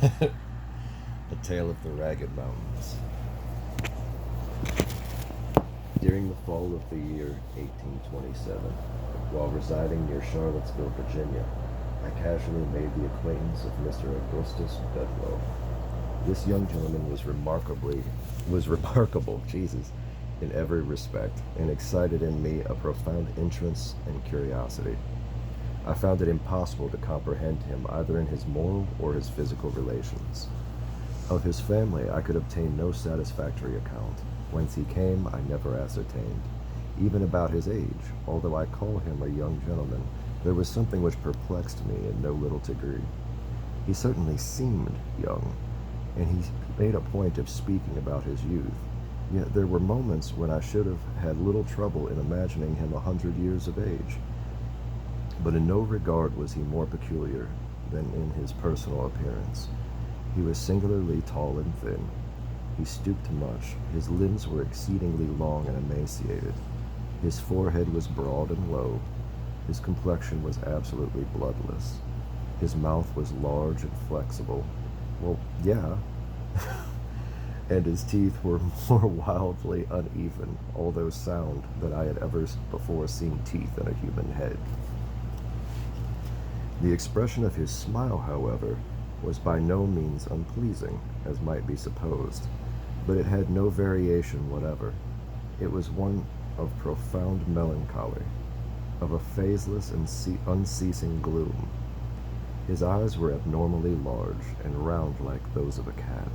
A Tale of the Ragged Mountains. During the fall of the year 1827, while residing near Charlottesville, Virginia, I casually made the acquaintance of Mr. Augustus Bedlo. This young gentleman was remarkable, Jesus, in every respect, and excited in me a profound interest and curiosity. I found it impossible to comprehend him either in his moral or his physical relations. Of his family I could obtain no satisfactory account. Whence he came I never ascertained. Even about his age, although I call him a young gentleman, there was something which perplexed me in no little degree. He certainly seemed young, and he made a point of speaking about his youth. Yet there were moments when I should have had little trouble in imagining him 100 years of age. But in no regard was he more peculiar than in his personal appearance. He was singularly tall and thin. He stooped much. His limbs were exceedingly long and emaciated. His forehead was broad and low. His complexion was absolutely bloodless. His mouth was large and flexible. Well, yeah. And his teeth were more wildly uneven, although sound, than I had ever before seen teeth in a human head. The expression of his smile, however, was by no means unpleasing, as might be supposed, but it had no variation whatever. It was one of profound melancholy, of a phaseless and unceasing gloom. His eyes were abnormally large and round like those of a cat.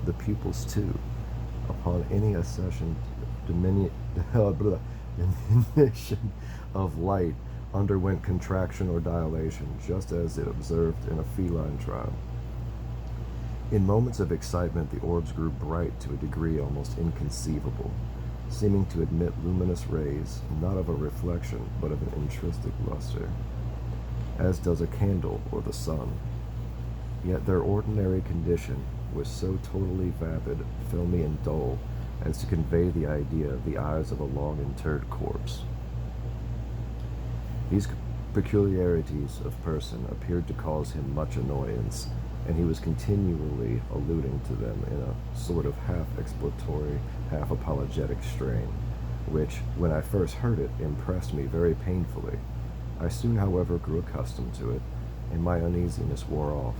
The pupils, too, upon any accession diminution of light, underwent contraction or dilation, just as it observed in a feline tribe. In moments of excitement, the orbs grew bright to a degree almost inconceivable, seeming to emit luminous rays, not of a reflection, but of an intrinsic luster, as does a candle or the sun. Yet their ordinary condition was so totally vapid, filmy, and dull as to convey the idea of the eyes of a long-interred corpse. These peculiarities of person appeared to cause him much annoyance, and he was continually alluding to them in a sort of half-exploratory, half-apologetic strain, which, when I first heard it, impressed me very painfully. I soon, however, grew accustomed to it, and my uneasiness wore off.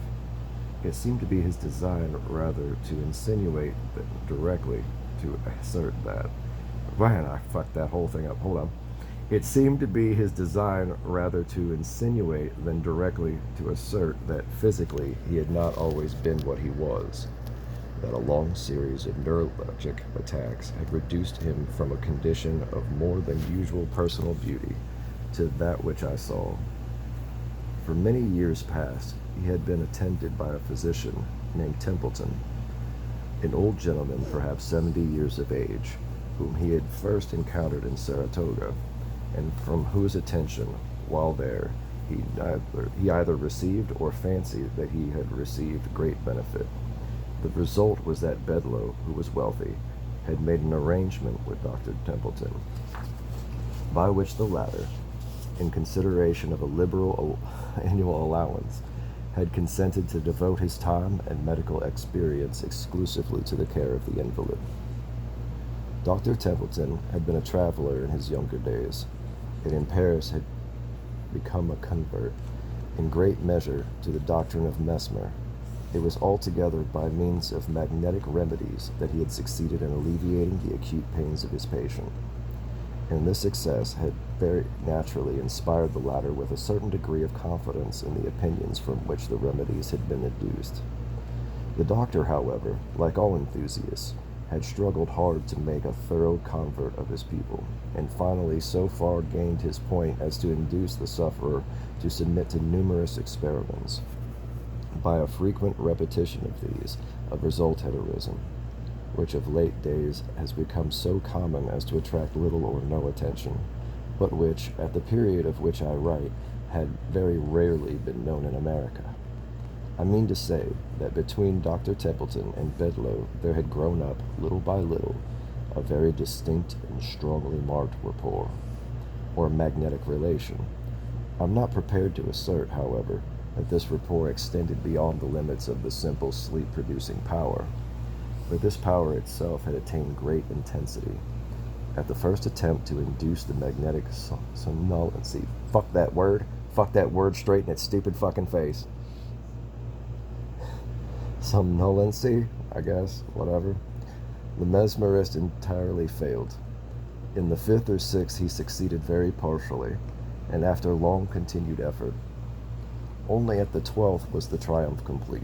It seemed to be his design rather to insinuate than directly to assert that. Man, I fucked that whole thing up. Hold on. It seemed to be his design rather to insinuate than directly to assert that physically he had not always been what he was, that a long series of neurologic attacks had reduced him from a condition of more than usual personal beauty to that which I saw. For many years past, he had been attended by a physician named Templeton, an old gentleman perhaps 70 years of age, whom he had first encountered in Saratoga, and from whose attention, while there, he either received or fancied that he had received great benefit. The result was that Bedlo, who was wealthy, had made an arrangement with Dr. Templeton, by which the latter, in consideration of a liberal annual allowance, had consented to devote his time and medical experience exclusively to the care of the invalid. Dr. Templeton had been a traveler in his younger days, and in Paris had become a convert, in great measure, to the doctrine of Mesmer. It was altogether by means of magnetic remedies that he had succeeded in alleviating the acute pains of his patient, and this success had very naturally inspired the latter with a certain degree of confidence in the opinions from which the remedies had been adduced. The doctor, however, like all enthusiasts, had struggled hard to make a thorough convert of his pupil, and finally so far gained his point as to induce the sufferer to submit to numerous experiments. By a frequent repetition of these, a result had arisen, which of late days has become so common as to attract little or no attention, but which, at the period of which I write, had very rarely been known in America. I mean to say that between Dr. Templeton and Bedlo there had grown up, little by little, a very distinct and strongly marked rapport, or magnetic relation. I'm not prepared to assert, however, that this rapport extended beyond the limits of the simple sleep-producing power, for this power itself had attained great intensity. At the first attempt to induce the magnetic somnolency, fuck that word straight in its stupid fucking face. Somnolency, I guess, whatever. The mesmerist entirely failed. In the fifth or sixth he succeeded very partially, and after long continued effort. Only at the 12th was the triumph complete.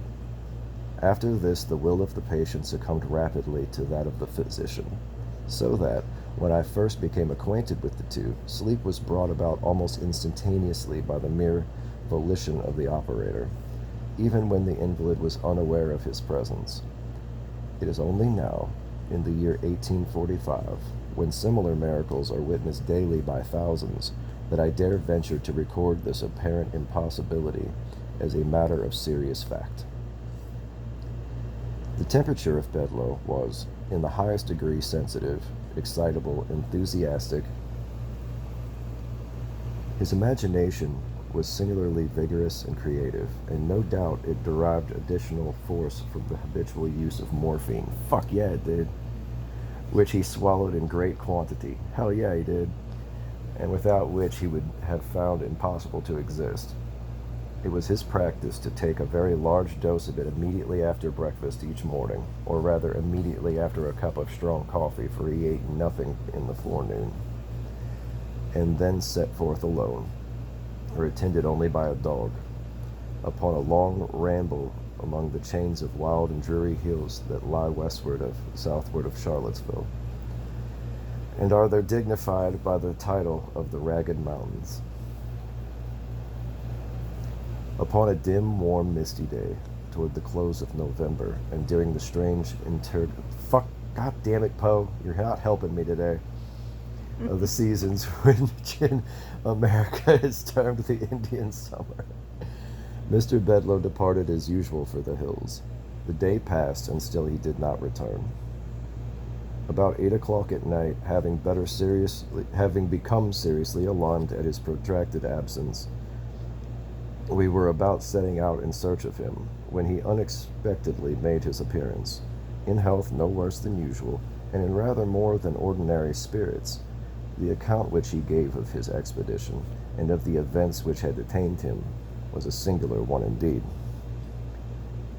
After this, the will of the patient succumbed rapidly to that of the physician, so that, when I first became acquainted with the two, sleep was brought about almost instantaneously by the mere volition of the operator, even when the invalid was unaware of his presence. It is only now, in the year 1845, when similar miracles are witnessed daily by thousands, that I dare venture to record this apparent impossibility as a matter of serious fact. The temperature of Bedlo was, in the highest degree, sensitive, excitable, enthusiastic. His imagination was singularly vigorous and creative, and no doubt it derived additional force from the habitual use of morphine. Fuck yeah, it did. Which he swallowed in great quantity. Hell yeah, he did. And without which he would have found impossible to exist. It was his practice to take a very large dose of it immediately after breakfast each morning, or rather immediately after a cup of strong coffee, for he ate nothing in the forenoon, and then set forth alone, or attended only by a dog, upon a long ramble among the chains of wild and dreary hills that lie southward of Charlottesville, and are there dignified by the title of the Ragged Mountains. Upon a dim, warm, misty day, toward the close of November, and during the strange God damn it, Poe, you're not helping me today. Of the seasons which in America is termed the Indian summer, Mr. Bedlo departed as usual for the hills. The day passed, and still he did not return. About 8 o'clock at night, having become seriously alarmed at his protracted absence, we were about setting out in search of him, when he unexpectedly made his appearance, in health no worse than usual, and in rather more than ordinary spirits. The account which he gave of his expedition, and of the events which had detained him, was a singular one indeed.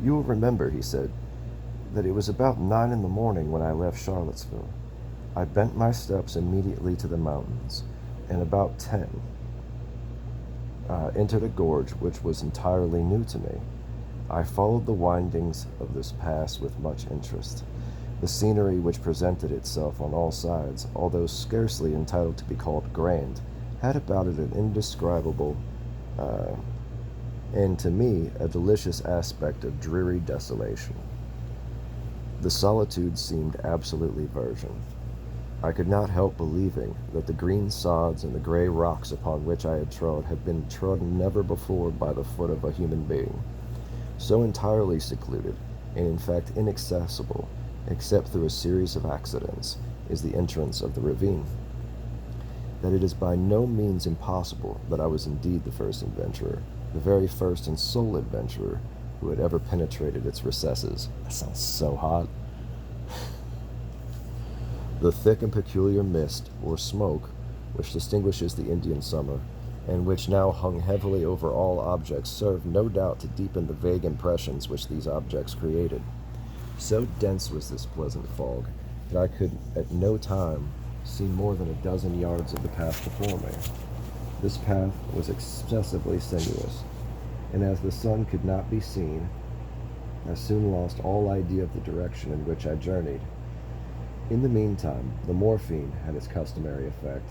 "You will remember," he said, "that it was about 9 in the morning when I left Charlottesville. I bent my steps immediately to the mountains, and about 10, entered a gorge which was entirely new to me. I followed the windings of this pass with much interest. The scenery which presented itself on all sides, although scarcely entitled to be called grand, had about it an indescribable, and to me a delicious aspect of dreary desolation. The solitude seemed absolutely virgin. I could not help believing that the green sods and the gray rocks upon which I had been trodden never before by the foot of a human being. So entirely secluded, and in fact inaccessible, except through a series of accidents, is the entrance of the ravine, that it is by no means impossible that I was indeed the first adventurer, the very first and sole adventurer who had ever penetrated its recesses. That sounds so hot. The thick and peculiar mist, or smoke, which distinguishes the Indian summer, and which now hung heavily over all objects, served no doubt to deepen the vague impressions which these objects created. So dense was this pleasant fog, that I could at no time see more than a dozen yards of the path before me. This path was excessively sinuous, and as the sun could not be seen, I soon lost all idea of the direction in which I journeyed. In the meantime, the morphine had its customary effect,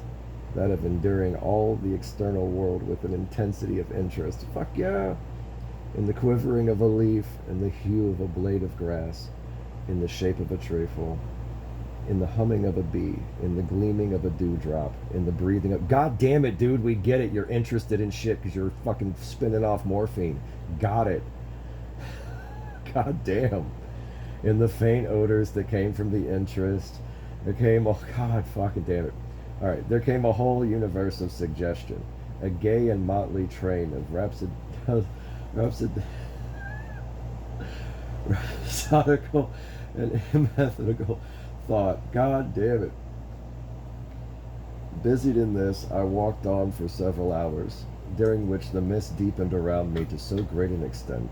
that of enduring all the external world with an intensity of interest. Fuck yeah! In the quivering of a leaf, in the hue of a blade of grass, in the shape of a trefoil, in the humming of a bee, in the gleaming of a dewdrop, in the breathing of... God damn it, dude, we get it. You're interested in shit because you're fucking spinning off morphine. Got it. God damn. In the faint odors that came from the interest, there came... Oh, God fucking damn it. All right, there came a whole universe of suggestion, a gay and motley train of rhapsodical and immethical thought. God damn it. Busied in this, I walked on for several hours, during which the mist deepened around me to so great an extent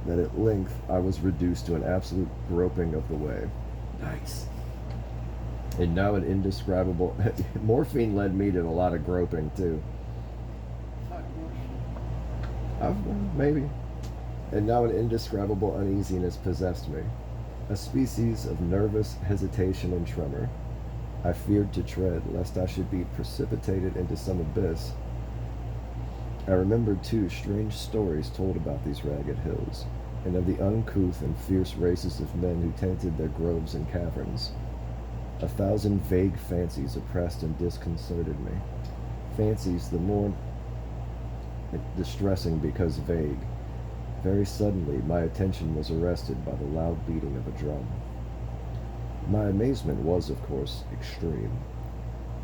that at length I was reduced to an absolute groping of the way. Nice. And now an indescribable morphine led me to a lot of groping too. Fuck morphine. Maybe. And now an indescribable uneasiness possessed me, a species of nervous hesitation and tremor. I feared to tread, lest I should be precipitated into some abyss. I remembered, too, strange stories told about these ragged hills, and of the uncouth and fierce races of men who tenanted their groves and caverns. 1,000 vague fancies oppressed and disconcerted me. Fancies the more distressing because vague. Very suddenly, my attention was arrested by the loud beating of a drum. My amazement was, of course, extreme.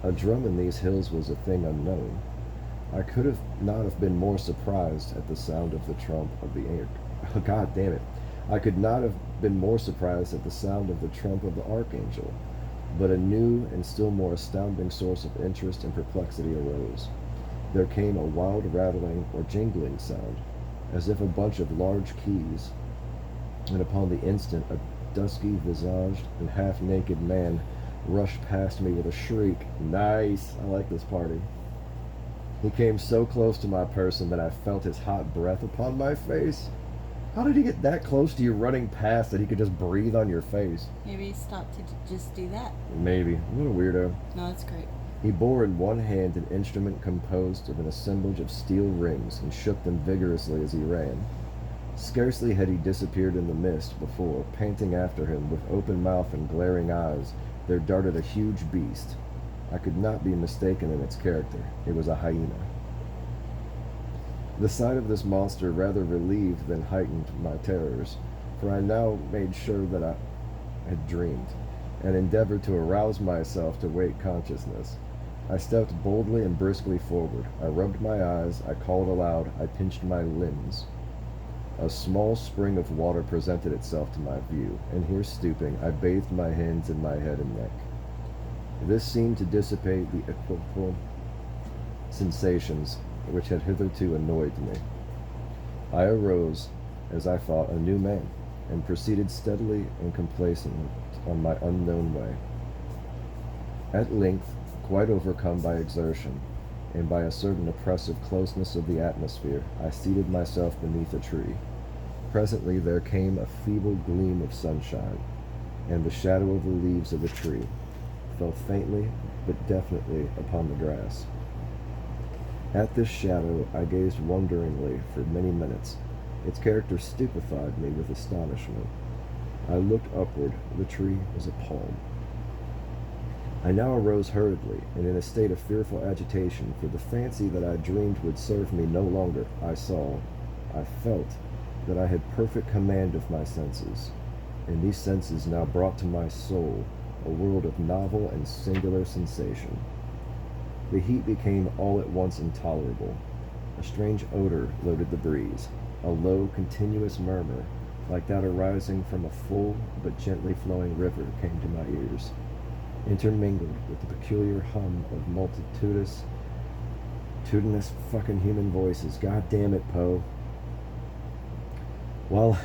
A drum in these hills was a thing unknown. I could not have been more surprised at the sound of the trump of the God damn it. I could not have been more surprised at the sound of the trump of the archangel. But a new and still more astounding source of interest and perplexity arose. There came a wild rattling or jingling sound, as if a bunch of large keys, and upon the instant a dusky-visaged and half-naked man rushed past me with a shriek. Nice! I like this party. He came so close to my person that I felt his hot breath upon my face. How did he get that close to you running past that he could just breathe on your face? Maybe he stopped to just do that. Maybe. What a weirdo. No, that's great. He bore in one hand an instrument composed of an assemblage of steel rings and shook them vigorously as he ran. Scarcely had he disappeared in the mist before, panting after him with open mouth and glaring eyes, there darted a huge beast. I could not be mistaken in its character. It was a hyena. The sight of this monster rather relieved than heightened my terrors, for I now made sure that I had dreamed, and endeavored to arouse myself to wake consciousness. I stepped boldly and briskly forward. I rubbed my eyes, I called aloud, I pinched my limbs. A small spring of water presented itself to my view, and here stooping, I bathed my hands in my head and neck. This seemed to dissipate the equivocal sensations which had hitherto annoyed me. I arose, as I thought, a new man, and proceeded steadily and complacently on my unknown way. At length, quite overcome by exertion, and by a certain oppressive closeness of the atmosphere, I seated myself beneath a tree. Presently there came a feeble gleam of sunshine, and the shadow of the leaves of the tree fell faintly but definitely upon the grass. At this shadow I gazed wonderingly for many minutes. Its character stupefied me with astonishment. I looked upward. The tree was a palm. I now arose hurriedly, and in a state of fearful agitation, for the fancy that I dreamed would serve me no longer. I felt that I had perfect command of my senses, and these senses now brought to my soul a world of novel and singular sensation. The heat became all at once intolerable. A strange odor loaded the breeze. A low, continuous murmur, like that arising from a full but gently flowing river, came to my ears, intermingled with the peculiar hum of multitudinous fucking human voices. God damn it, Poe. Well,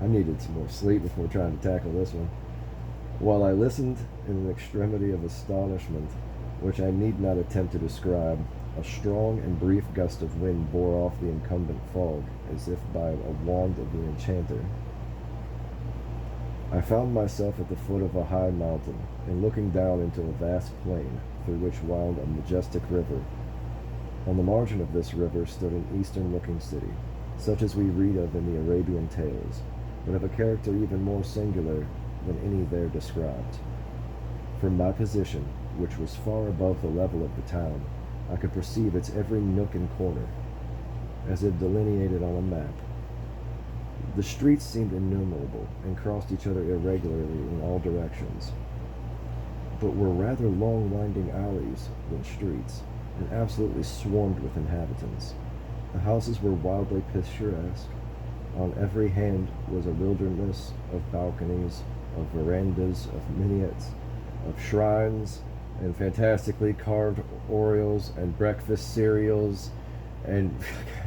I needed some more sleep before trying to tackle this one. While I listened in an extremity of astonishment, which I need not attempt to describe, a strong and brief gust of wind bore off the incumbent fog, as if by a wand of the enchanter. I found myself at the foot of a high mountain, and looking down into a vast plain, through which wound a majestic river. On the margin of this river stood an eastern-looking city, such as we read of in the Arabian tales, but of a character even more singular than any there described. From my position, which was far above the level of the town, I could perceive its every nook and corner, as if delineated on a map. The streets seemed innumerable, and crossed each other irregularly in all directions, but were rather long winding alleys than streets, and absolutely swarmed with inhabitants. The houses were wildly picturesque. On every hand was a wilderness of balconies, of verandas, of minarets, of shrines, and fantastically carved oriels and breakfast cereals. And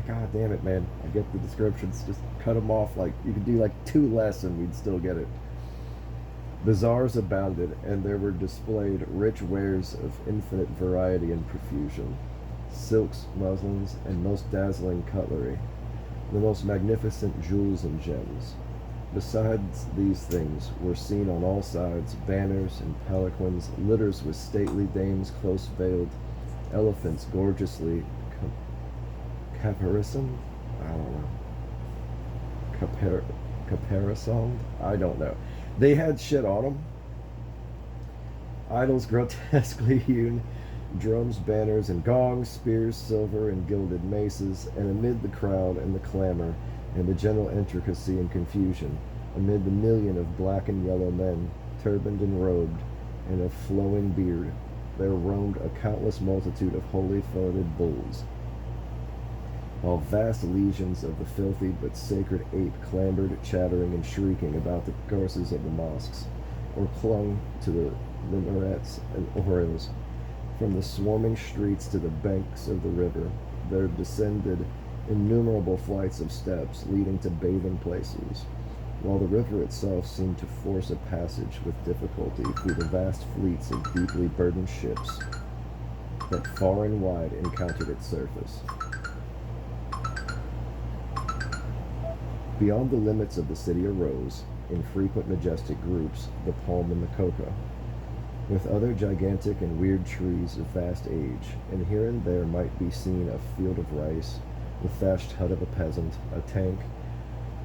god damn it, man, I get the descriptions. Just cut them off. Like you could do like 2 less, and we'd still get it. Bazaars abounded, and there were displayed rich wares of infinite variety and profusion, silks, muslins, and most dazzling cutlery, the most magnificent jewels and gems. Besides these things were seen on all sides banners and palanquins, litters with stately dames close veiled, elephants gorgeously caparisoned. I don't know. Caparisoned? I don't know. They had shit on them. Idols grotesquely hewn, drums, banners, and gongs, spears, silver, and gilded maces, and amid the crowd and the clamor and the general intricacy and confusion, amid the million of black and yellow men, turbaned and robed, and of flowing beard, there roamed a countless multitude of holy-throated bulls, while vast legions of the filthy but sacred ape clambered, chattering and shrieking about the courses of the mosques, or clung to the minarets and oriels. From the swarming streets to the banks of the river, there descended innumerable flights of steps leading to bathing places, while the river itself seemed to force a passage with difficulty through the vast fleets of deeply burdened ships that far and wide encountered its surface. Beyond the limits of the city arose, in frequent majestic groups, the palm and the cocoa, with other gigantic and weird trees of vast age, and here and there might be seen a field of rice, the thatched hut of a peasant, a tank,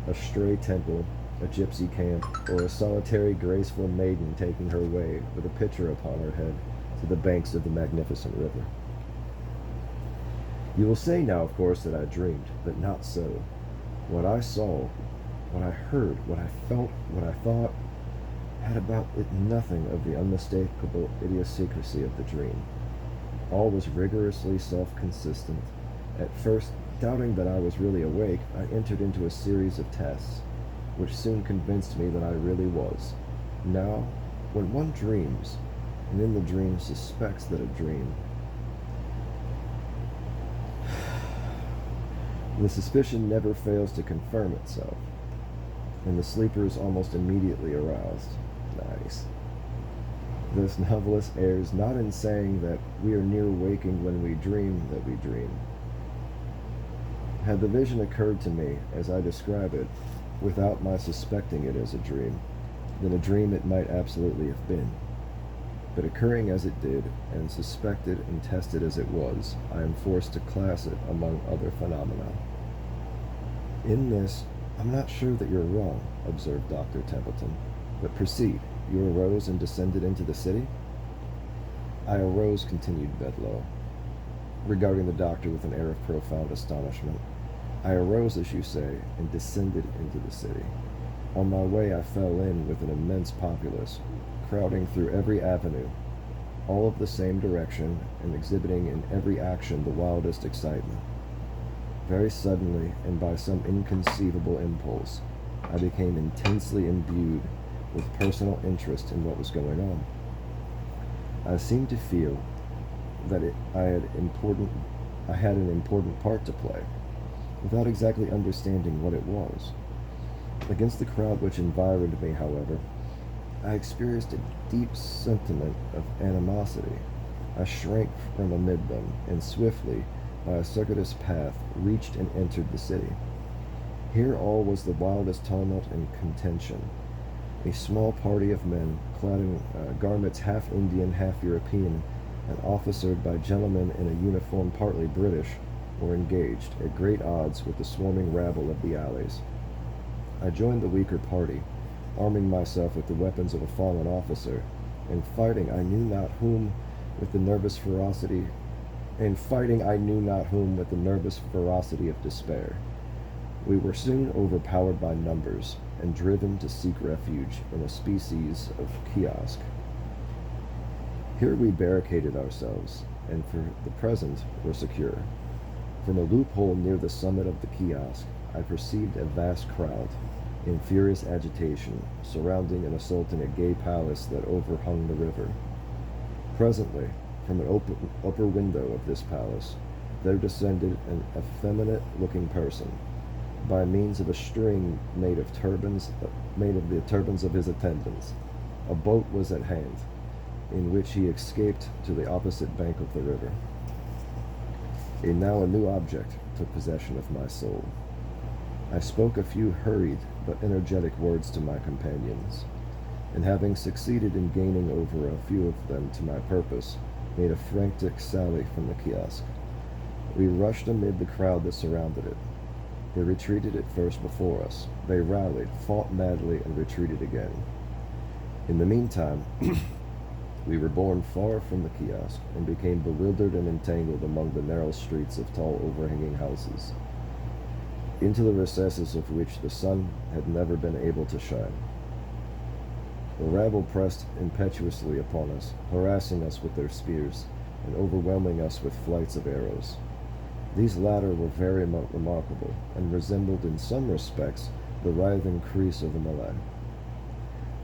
a stray temple, a gypsy camp, or a solitary graceful maiden taking her way, with a pitcher upon her head, to the banks of the magnificent river. You will say now, of course, that I dreamed, but not so. What I saw, what I heard, what I felt, what I thought, had about it nothing of the unmistakable idiosyncrasy of the dream. All was rigorously self-consistent. At first, doubting that I was really awake, I entered into a series of tests, which soon convinced me that I really was. Now, when one dreams, and in the dream suspects that a dream, the suspicion never fails to confirm itself, and the sleeper is almost immediately aroused. Nice. This novelist errs not in saying that we are near waking when we dream that we dream. Had the vision occurred to me, as I describe it, without my suspecting it as a dream, then a dream it might absolutely have been. But occurring as it did, and suspected and tested as it was, I am forced to class it among other phenomena. In this, I'm not sure that you're wrong, observed Dr. Templeton. But proceed. You arose and descended into the city? I arose, continued Bedlo, regarding the doctor with an air of profound astonishment. I arose, as you say, and descended into the city. On my way, I fell in with an immense populace, crowding through every avenue, all of the same direction, and exhibiting in every action the wildest excitement. Very suddenly, and by some inconceivable impulse, I became intensely imbued with personal interest in what was going on. I seemed to feel that I had an important part to play, without exactly understanding what it was. Against the crowd which environed me, however, I experienced a deep sentiment of animosity. I shrank from amid them, and swiftly, by a circuitous path, reached and entered the city. Here all was the wildest tumult and contention. A small party of men, clad in garments half Indian, half European, and officered by gentlemen in a uniform partly British, were engaged, at great odds with the swarming rabble of the alleys. I joined the weaker party, arming myself with the weapons of a fallen officer, and fighting I knew not whom with the nervous ferocity of despair. We were soon overpowered by numbers, and driven to seek refuge in a species of kiosk. Here we barricaded ourselves, and for the present were secure. From a loophole near the summit of the kiosk, I perceived a vast crowd, in furious agitation, surrounding and assaulting a gay palace that overhung the river. Presently, from an upper window of this palace, there descended an effeminate-looking person, by means of a string made of the turbans of his attendants. A boat was at hand, in which he escaped to the opposite bank of the river. And now a new object took possession of my soul. I spoke a few hurried but energetic words to my companions, and having succeeded in gaining over a few of them to my purpose, made a frantic sally from the kiosk. We rushed amid the crowd that surrounded it. They retreated at first before us. They rallied, fought madly, and retreated again. In the meantime, we were borne far from the kiosk, and became bewildered and entangled among the narrow streets of tall overhanging houses, into the recesses of which the sun had never been able to shine. The rabble pressed impetuously upon us, harassing us with their spears, and overwhelming us with flights of arrows. These latter were very remarkable, and resembled in some respects the writhing crease of a melee.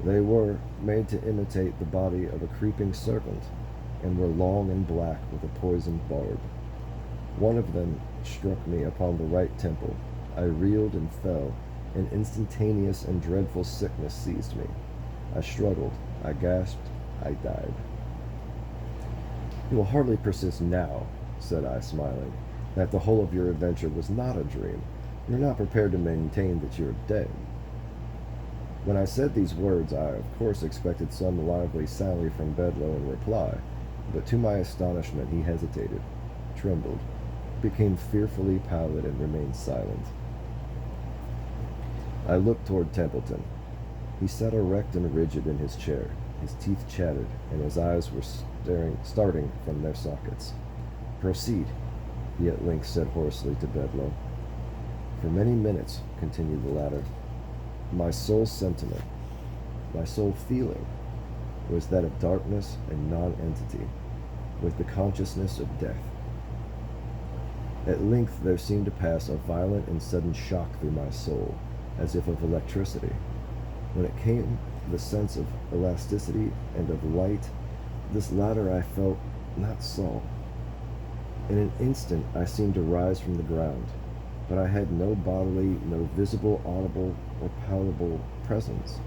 They were made to imitate the body of a creeping serpent, and were long and black with a poisoned barb. One of them struck me upon the right temple. I reeled and fell. An instantaneous and dreadful sickness seized me. I struggled, I gasped, I died. "You will hardly persist now," said I, smiling, "that the whole of your adventure was not a dream. You are not prepared to maintain that you are dead." When I said these words, I of course expected some lively sally from Bedlo in reply, but to my astonishment he hesitated, trembled, became fearfully pallid, and remained silent. I looked toward Templeton. He sat erect and rigid in his chair. His teeth chattered, and his eyes were starting from their sockets. "Proceed," he at length said hoarsely to Bedlo. "For many minutes," continued the latter, "my sole sentiment, my sole feeling, was that of darkness and non-entity, with the consciousness of death. At length there seemed to pass a violent and sudden shock through my soul, as if of electricity. When it came the sense of elasticity and of light, this latter I felt, not saw. In an instant I seemed to rise from the ground, but I had no bodily, no visible, audible, or palpable presence.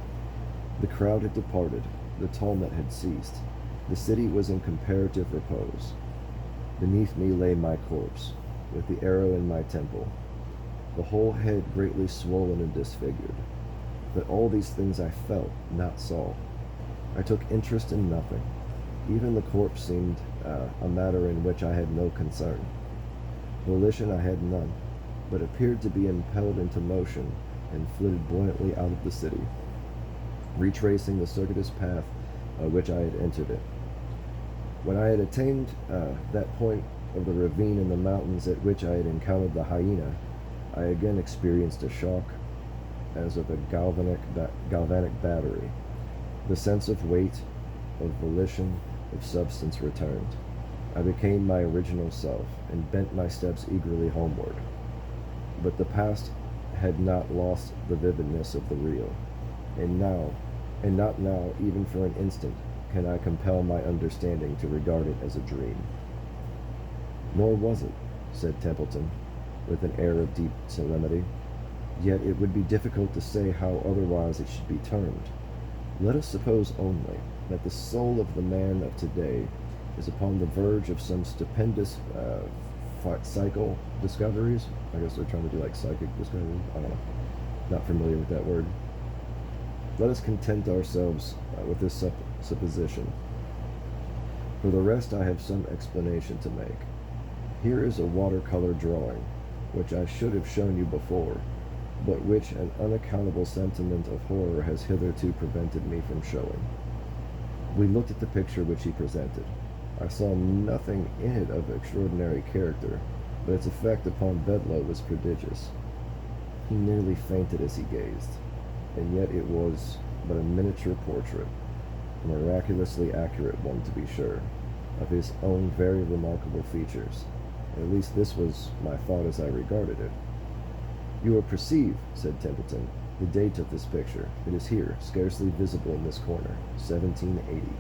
The crowd had departed, the tumult had ceased, the city was in comparative repose. Beneath me lay my corpse, with the arrow in my temple, the whole head greatly swollen and disfigured. But all these things I felt, not saw. I took interest in nothing. Even the corpse seemed a matter in which I had no concern. Volition I had none, but appeared to be impelled into motion, and flitted buoyantly out of the city, retracing the circuitous path by which I had entered it. When I had attained that point of the ravine in the mountains at which I had encountered the hyena, I again experienced a shock as of a galvanic battery. The sense of weight, of volition, of substance returned. I became my original self, and bent my steps eagerly homeward. But the past had not lost the vividness of the real, and not now, even for an instant, can I compel my understanding to regard it as a dream. "Nor was it," said Templeton, with an air of deep solemnity. "Yet it would be difficult to say how otherwise it should be termed. Let us suppose only that the soul of the man of today is upon the verge of some stupendous psychical discoveries." I guess they're trying to do like psychic discoveries. I don't know. Not familiar with that word. Let us content ourselves with this supposition. For the rest, I have some explanation to make. Here is a watercolor drawing, which I should have shown you before, but which an unaccountable sentiment of horror has hitherto prevented me from showing. We looked at the picture which he presented. I saw nothing in it of extraordinary character, but its effect upon Bedlo was prodigious. He nearly fainted as he gazed, and yet it was but a miniature portrait, a miraculously accurate one to be sure, of his own very remarkable features, At least this was my thought as I regarded it. "You will perceive," said Templeton, "the date of this picture. It is here, scarcely visible in this corner, 1780.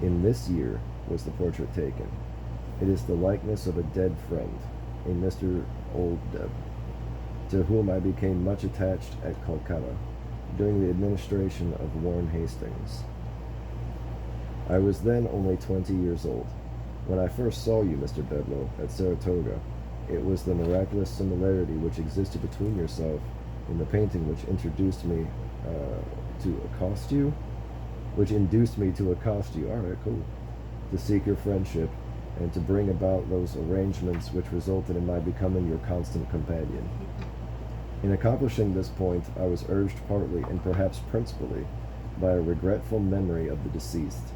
In this year was the portrait taken. It is the likeness of a dead friend, a Mr. Oldeb, to whom I became much attached at Calcutta during the administration of Warren Hastings. I was then only 20 years old. When I first saw you, Mr. Bedlo, at Saratoga, it was the miraculous similarity which existed between yourself in the painting which introduced me to accost you, All right, cool. To seek your friendship and to bring about those arrangements which resulted in my becoming your constant companion. In accomplishing this point, I was urged partly, and perhaps principally, by a regretful memory of the deceased,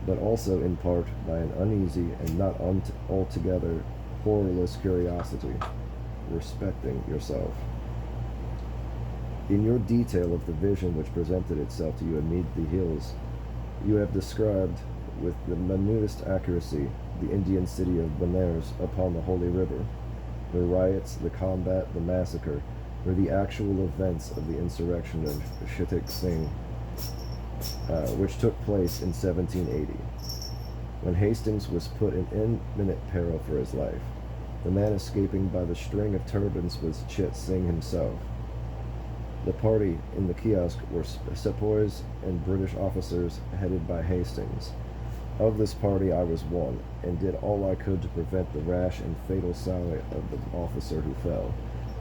but also in part by an uneasy and not altogether horrorless curiosity respecting yourself. In your detail of the vision which presented itself to you amid the hills, you have described with the minutest accuracy the Indian city of Benares upon the Holy River, the riots, the combat, the massacre, or the actual events of the insurrection of Shittik Singh, which took place in 1780, when Hastings was put in imminent peril for his life. The man escaping by the string of turbans was Chit Singh himself. The party in the kiosk were sepoys and British officers headed by Hastings. Of this party I was one, and did all I could to prevent the rash and fatal sally of the officer who fell,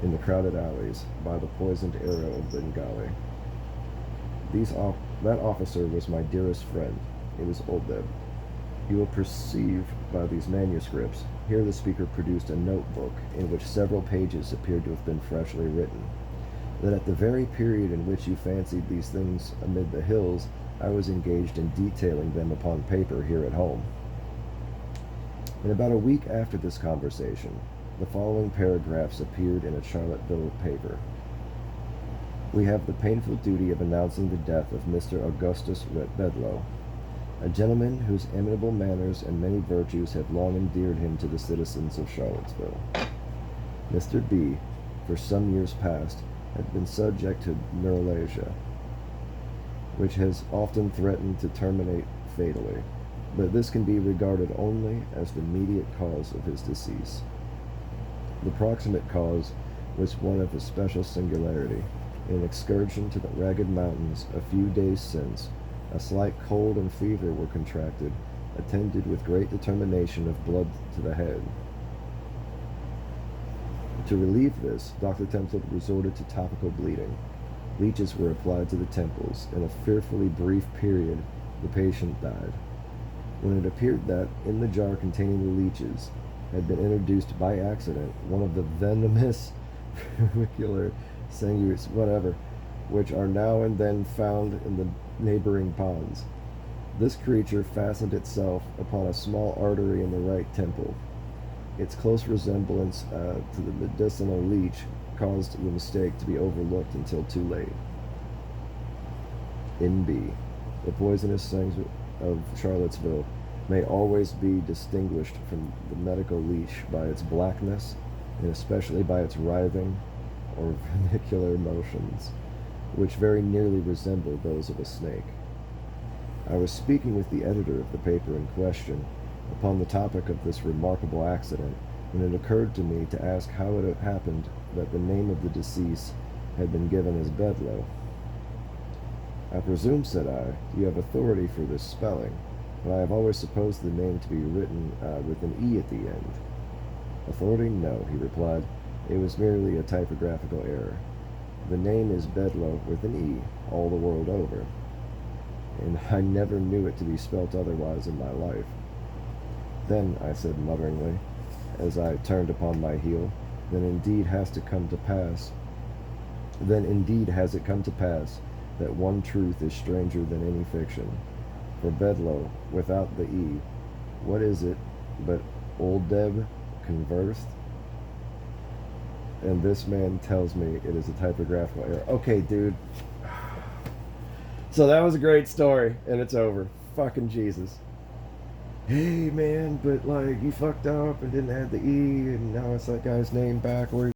in the crowded alleys, by the poisoned arrow of Bengali. That officer was my dearest friend. It was Oldeb. You will perceive by these manuscripts, here the speaker produced a notebook in which several pages appeared to have been freshly written, that at the very period in which you fancied these things amid the hills, I was engaged in detailing them upon paper here at home. In about a week after this conversation, the following paragraphs appeared in a Charlottesville paper. We have the painful duty of announcing the death of Mr. Augustus Bedlo, a gentleman whose amiable manners and many virtues have long endeared him to the citizens of Charlottesville. Mr. B, for some years past, had been subject to neuralgia, which has often threatened to terminate fatally, but this can be regarded only as the immediate cause of his decease. The proximate cause was one of especial singularity. In an excursion to the ragged mountains a few days since, a slight cold and fever were contracted, attended with great determination of blood to the head. To relieve this, Dr. Templeton resorted to topical bleeding. Leeches were applied to the temples. In a fearfully brief period, the patient died. When it appeared that, in the jar containing the leeches, had been introduced by accident one of the venomous funicular sanguis, which are now and then found in the neighboring ponds. This creature fastened itself upon a small artery in the right temple. Its close resemblance to the medicinal leech caused the mistake to be overlooked until too late. N.B. The poisonous sangs of Charlottesville may always be distinguished from the medical leech by its blackness, and especially by its writhing or funicular motions, which very nearly resemble those of a snake. I was speaking with the editor of the paper in question upon the topic of this remarkable accident, when it occurred to me to ask how it had happened that the name of the deceased had been given as Bedlo. I presume, said I, you have authority for this spelling, but I have always supposed the name to be written with an E at the end. Authority? No, he replied. It was merely a typographical error. The name is Bedlo with an E all the world over, and I never knew it to be spelt otherwise in my life. Then, I said mutteringly, as I turned upon my heel, then indeed has it come to pass that one truth is stranger than any fiction. For Bedlo, without the E, what is it but Oldeb conversed? And this man tells me it is a typographical error. Okay, dude. So that was a great story, and it's over. Fucking Jesus. hey man, but like you fucked up and didn't add the E, and now it's that guy's name backwards.